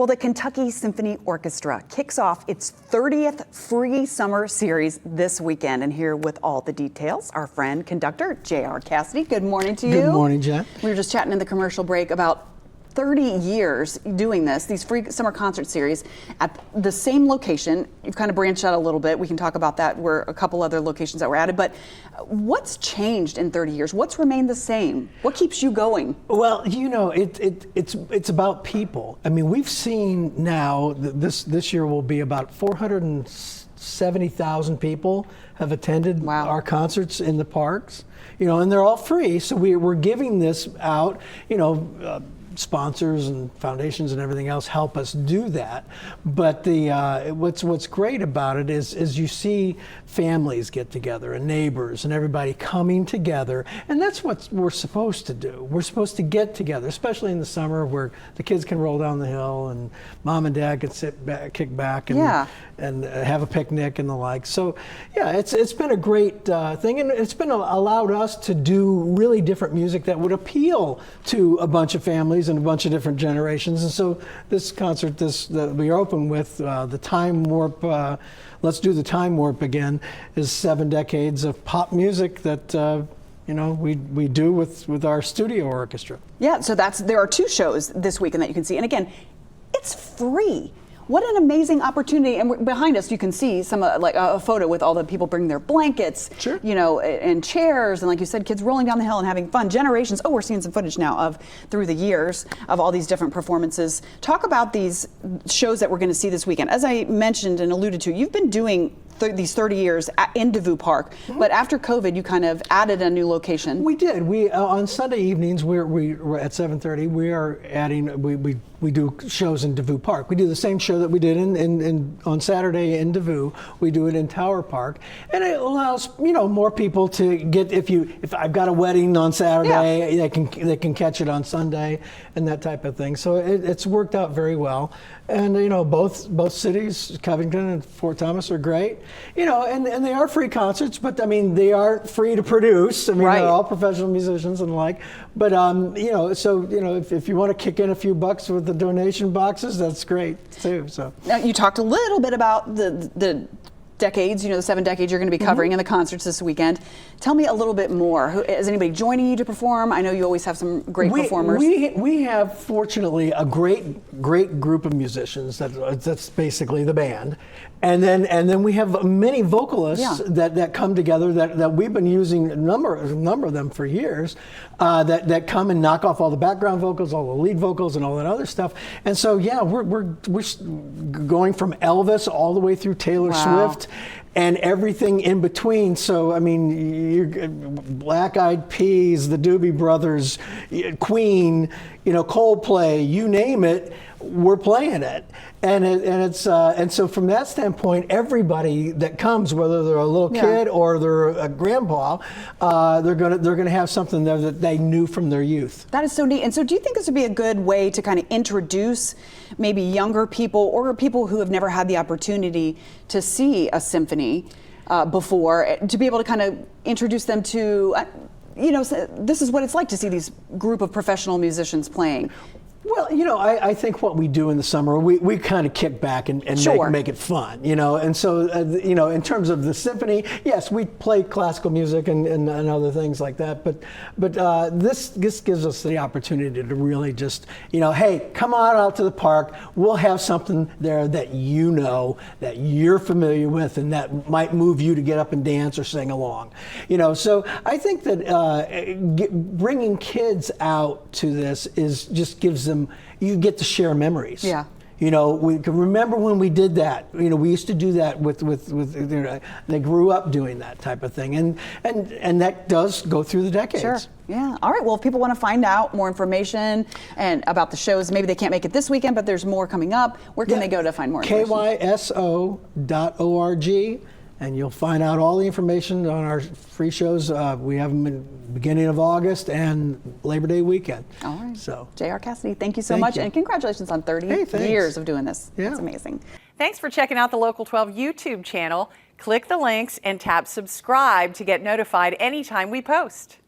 Well, the Kentucky Symphony Orchestra kicks off its 30th free summer series this weekend. And here with all the details, our friend, Conductor J.R. Cassidy. Good morning to you. Good morning, Jen. We were just chatting in the commercial break about 30 years doing these free summer concert series at the same location. You've kind of branched out a little bit. We can talk about that. Where a couple other locations that were added, but what's changed in 30 years? What's remained the same? What keeps you going? Well, you know, it's about people. I mean, we've seen now that this year will be about 470,000 people have attended our concerts in the parks. You know, and they're all free, so we're giving this out. You know. Sponsors and foundations and everything else help us do that, but what's great about it is you see families get together and neighbors and everybody coming together, and that's what we're supposed to do. We're supposed to get together, especially in the summer where the kids can roll down the hill and mom and dad can sit back, kick back and have a picnic and the like. So yeah, it's been a great thing, and it's been allowed us to do really different music that would appeal to a bunch of families and a bunch of different generations. And so this concert, that we open with, the Time Warp, Let's Do the Time Warp Again, is 7 decades of pop music that you know, we do with our studio orchestra. Yeah, so there are 2 shows this weekend that you can see, and again, it's free. What an amazing opportunity. And behind us, you can see some like a photo with all the people bringing their blankets, you know, and chairs. And like you said, kids rolling down the hill and having fun. Generations. Oh, we're seeing some footage now of through the years of all these different performances. Talk about these shows that we're going to see this weekend. As I mentioned and alluded to, you've been doing these 30 years in DeVue Park, but after COVID, you kind of added a new location. We did. We on Sunday evenings, we're at 7:30. We are adding. We do shows in DeVue Park. We do the same show that we did on Saturday in DeVue. We do it in Tower Park, and it allows more people to get. If I've got a wedding on Saturday, they can catch it on Sunday, and that type of thing. So it's worked out very well. And both cities, Covington and Fort Thomas, are great. And they are free concerts, but I mean they aren't free to produce. I mean they're all professional musicians and the like. But if you want to kick in a few bucks with the donation boxes, that's great too. So now you talked a little bit about the decades, the 7 decades you're going to be covering in the concerts this weekend. Tell me a little bit more. Is anybody joining you to perform? I know you always have some great performers. We have, fortunately, a great group of musicians. That's basically the band. And then we have many vocalists that come together that we've been using, a number of them for years, that come and knock off all the background vocals, all the lead vocals, and all that other stuff. And so we're going from Elvis all the way through Taylor Swift and everything in between. So I mean, Black Eyed Peas, the Doobie Brothers, Queen, Coldplay, you name it, we're playing it. And so from that standpoint, everybody that comes, whether they're a little kid or they're a grandpa, they're gonna have something there that they knew from their youth. That is so neat. And so do you think this would be a good way to kind of introduce maybe younger people or people who have never had the opportunity to see a symphony before, to be able to kind of introduce them to, this is what it's like to see these group of professional musicians playing? Well, I think what we do in the summer, we kind of kick back and make it fun, and so, in terms of the symphony, yes, we play classical music and other things like that, but this gives us the opportunity to really just, hey, come on out to the park, we'll have something there that that you're familiar with and that might move you to get up and dance or sing along, so I think that bringing kids out to this just gives them, you get to share memories. Yeah. We can remember when we did that. We used to do that with they grew up doing that type of thing, and that does go through the decades. Sure. Yeah. All right. Well, if people want to find out more information and about the shows, maybe they can't make it this weekend, but there's more coming up. Where can they go to find more information? kyso.org. And you'll find out all the information on our free shows. We have them in the beginning of August and Labor Day weekend. All right. So, J.R. Cassidy, thank you so much. And congratulations on 30 years of doing this. Yeah. It's amazing. Thanks for checking out the Local 12 YouTube channel. Click the links and tap subscribe to get notified anytime we post.